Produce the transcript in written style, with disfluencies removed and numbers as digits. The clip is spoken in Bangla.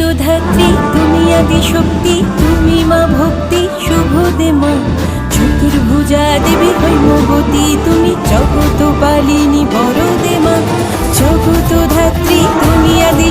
ধাত্রী তুমি আদি শক্তি, তুমি মা ভক্তি শুভ দে মা। চতুর্ভুজা দেবী হৈমবতী, তুমি জগত পালিনী বড় দে মা। জগত ধাত্রী তুমি আদি